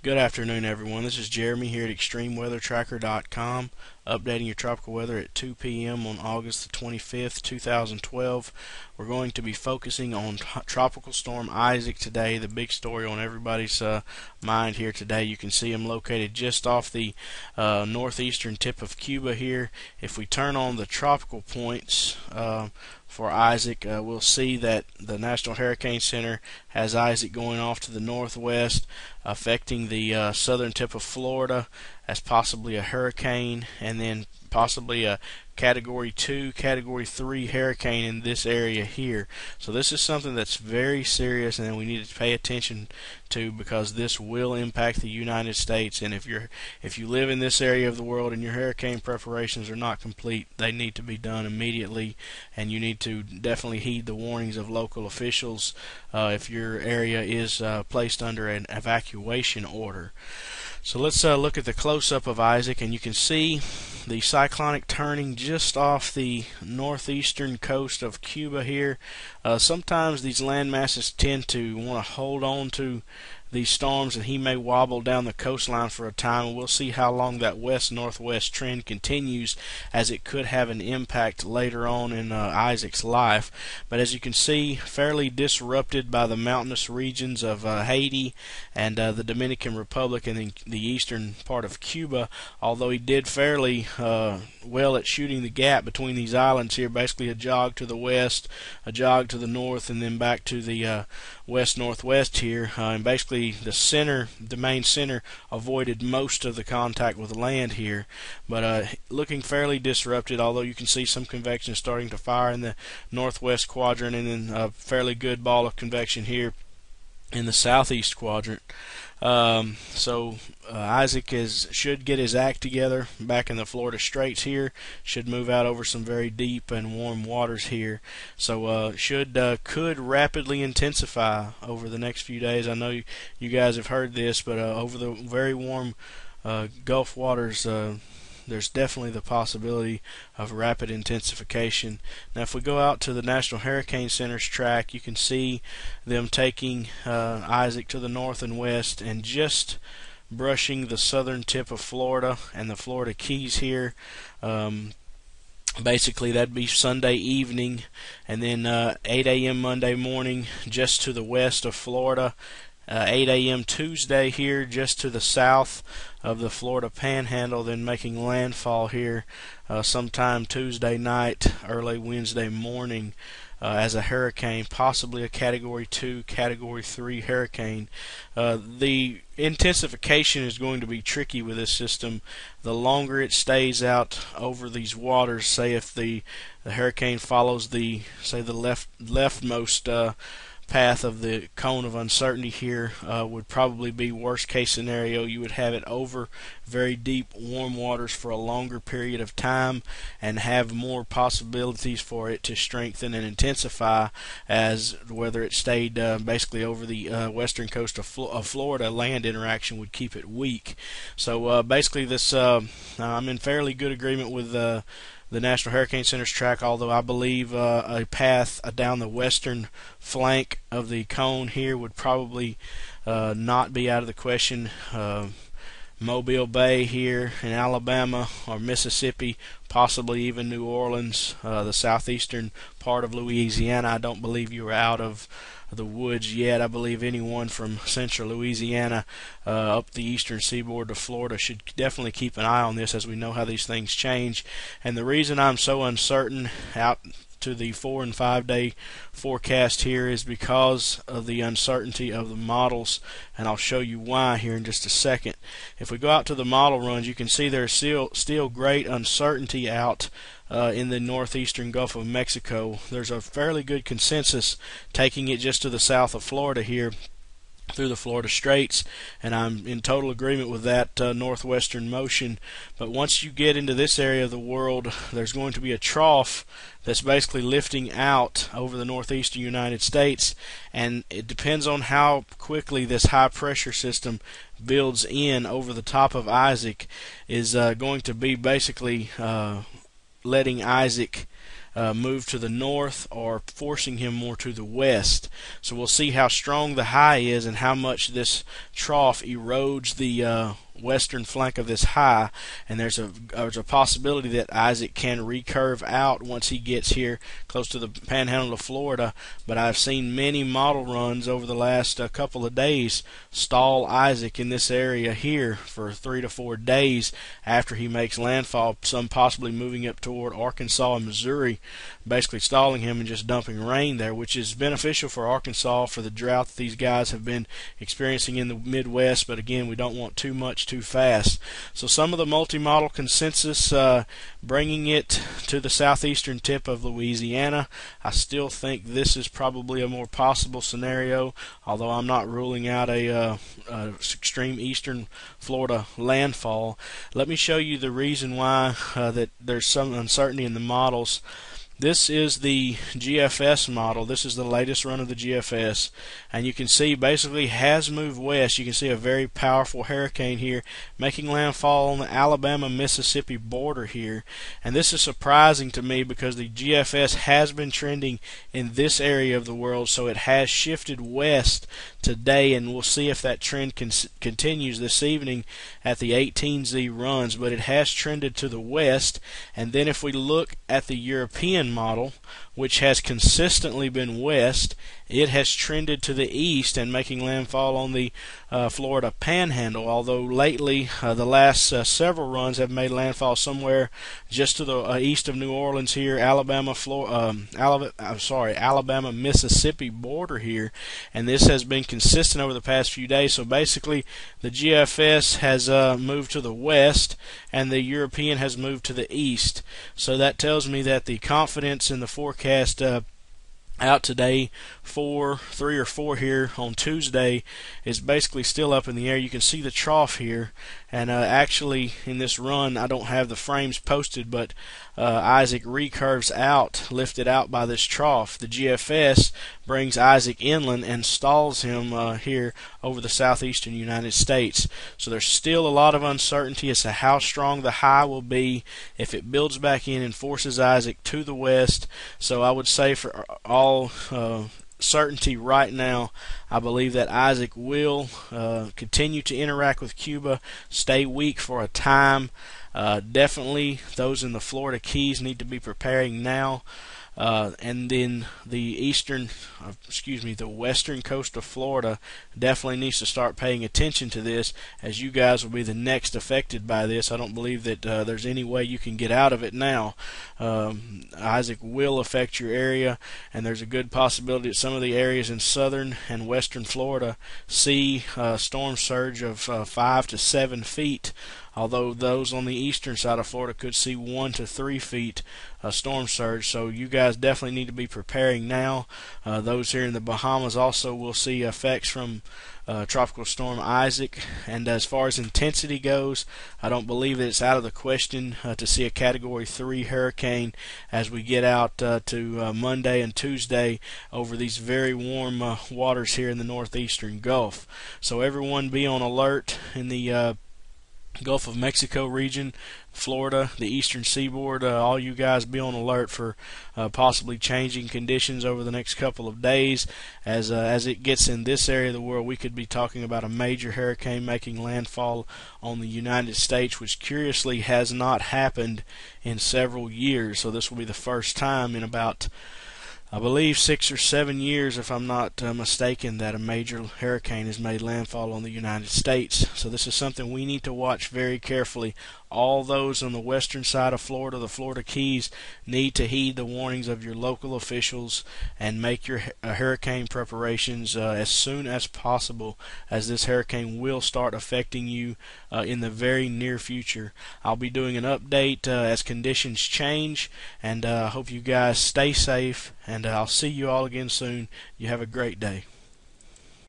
Good afternoon, everyone. This is Jeremy here at ExtremeWeatherTracker.com, updating your tropical weather at 2 p.m. on August the 25th, 2012. We're going to be focusing on Tropical Storm Isaac today, the big story on everybody's mind here today. You can see him located just off the northeastern tip of Cuba here. If we turn on the tropical points for Isaac, we'll see that the National Hurricane Center has Isaac going off to the northwest, affecting the southern tip of Florida as possibly a hurricane, and then possibly a Category 2, Category 3 hurricane in this area here. So this is something that's very serious and we need to pay attention to, because this will impact the United States. And if you live in this area of the world and your hurricane preparations are not complete, they need to be done immediately, and you need to definitely heed the warnings of local officials if your area is placed under an evacuation order. So let's look at the close-up of Isaac, and you can see the cyclonic turning just off the northeastern coast of Cuba here. Sometimes these land masses tend to want to hold on to these storms, and he may wobble down the coastline for a time, and we'll see how long that west-northwest trend continues, as it could have an impact later on in Isaac's life. But as you can see, fairly disrupted by the mountainous regions of Haiti and the Dominican Republic and the eastern part of Cuba, although he did fairly well at shooting the gap between these islands here, basically a jog to the west, a jog to the north, and then back to the west-northwest here, and basically the main center avoided most of the contact with land here, but looking fairly disrupted, although you can see some convection starting to fire in the northwest quadrant, and then a fairly good ball of convection here in the southeast quadrant. Isaac should get his act together back in the Florida Straits here, should move out over some very deep and warm waters here, so could rapidly intensify over the next few days. I know you guys have heard this, but over the very warm Gulf waters, there's definitely the possibility of rapid intensification. Now, if we go out to the National Hurricane Center's track, you can see them taking Isaac to the north and west and just brushing the southern tip of Florida and the Florida Keys here. Basically, that'd be Sunday evening, and then 8 a.m. Monday morning just to the west of Florida. 8 a.m. Tuesday here just to the south of the Florida Panhandle, then making landfall here sometime Tuesday night, early Wednesday morning as a hurricane, possibly a Category 2, Category 3 hurricane. The intensification is going to be tricky with this system. The longer it stays out over these waters, say if the hurricane follows the leftmost path of the cone of uncertainty here, would probably be worst case scenario. You would have it over very deep warm waters for a longer period of time and have more possibilities for it to strengthen and intensify, as whether it stayed basically over the western coast of Florida. Land interaction would keep it weak. So basically this I'm in fairly good agreement with the National Hurricane Center's track, although I believe a path down the western flank of the cone here would probably not be out of the question. Mobile Bay here in Alabama or Mississippi, possibly even New Orleans, the southeastern part of Louisiana. I don't believe you are out of the woods yet. I believe anyone from central Louisiana up the eastern seaboard to Florida should definitely keep an eye on this, as we know how these things change. And the reason I'm so uncertain out to the 4 and 5 day forecast here is because of the uncertainty of the models, and I'll show you why here in just a second. If we go out to the model runs, you can see there's still great uncertainty out in the northeastern Gulf of Mexico. There's a fairly good consensus taking it just to the south of Florida here through the Florida Straits, and I'm in total agreement with that northwestern motion. But once you get into this area of the world, there's going to be a trough that's basically lifting out over the northeastern United States, and it depends on how quickly this high pressure system builds in over the top of Isaac is going to be basically letting Isaac move to the north or forcing him more to the west. So we'll see how strong the high is and how much this trough erodes the western flank of this high, and there's a possibility that Isaac can recurve out once he gets here close to the panhandle of Florida. But I've seen many model runs over the last couple of days stall Isaac in this area here for 3 to 4 days after he makes landfall, some possibly moving up toward Arkansas and Missouri, basically stalling him and just dumping rain there, which is beneficial for Arkansas for the drought that these guys have been experiencing in the Midwest. But again, we don't want too much too fast. So some of the multi-model consensus bringing it to the southeastern tip of Louisiana. I still think this is probably a more possible scenario, although I'm not ruling out a extreme eastern Florida landfall. Let me show you the reason why that there's some uncertainty in the models. This is the GFS model. This is the latest run of the GFS, and you can see basically has moved west. You can see a very powerful hurricane here making landfall on the Alabama-Mississippi border here, and this is surprising to me because the GFS has been trending in this area of the world, so it has shifted west today, and we'll see if that trend continues this evening at the 18Z runs. But it has trended to the west, and then if we look at the European model, which has consistently been west, it has trended to the east and making landfall on the Florida Panhandle, although lately the last several runs have made landfall somewhere just to the east of New Orleans here, Alabama-Mississippi border here, and this has been consistent over the past few days. So basically the GFS has moved to the west and the European has moved to the east. So that tells me that the confidence in the forecast out today, 3 or 4 here on Tuesday, is basically still up in the air. You can see the trough here, and actually in this run I don't have the frames posted, but Isaac recurves out, lifted out by this trough. The GFS brings Isaac inland and stalls him here over the southeastern United States. So there's still a lot of uncertainty as to how strong the high will be if it builds back in and forces Isaac to the west. So I would say for all certainty right now, I believe that Isaac will continue to interact with Cuba, stay weak for a time. Definitely those in the Florida Keys need to be preparing now. And then the western coast of Florida definitely needs to start paying attention to this, as you guys will be the next affected by this. I don't believe that there's any way you can get out of it now. Isaac will affect your area, and there's a good possibility that some of the areas in southern and western Florida see a storm surge of 5 to 7 feet, although those on the eastern side of Florida could see 1 to 3 feet storm surge. So you guys definitely need to be preparing now. Those here in the Bahamas also will see effects from Tropical Storm Isaac. And as far as intensity goes, I don't believe that it's out of the question to see a Category 3 hurricane as we get out to Monday and Tuesday over these very warm waters here in the northeastern Gulf. So everyone be on alert in the Gulf of Mexico region, Florida, the eastern seaboard. All you guys be on alert for possibly changing conditions over the next couple of days. As it gets in this area of the world, we could be talking about a major hurricane making landfall on the United States, which curiously has not happened in several years. So this will be the first time in about, I believe, 6 or 7 years, if I'm not mistaken, that a major hurricane has made landfall on the United States. So this is something we need to watch very carefully. All those on the western side of Florida, the Florida Keys, need to heed the warnings of your local officials and make your hurricane preparations as soon as possible, as this hurricane will start affecting you in the very near future. I'll be doing an update as conditions change, and I hope you guys stay safe, and I'll see you all again soon. You have a great day.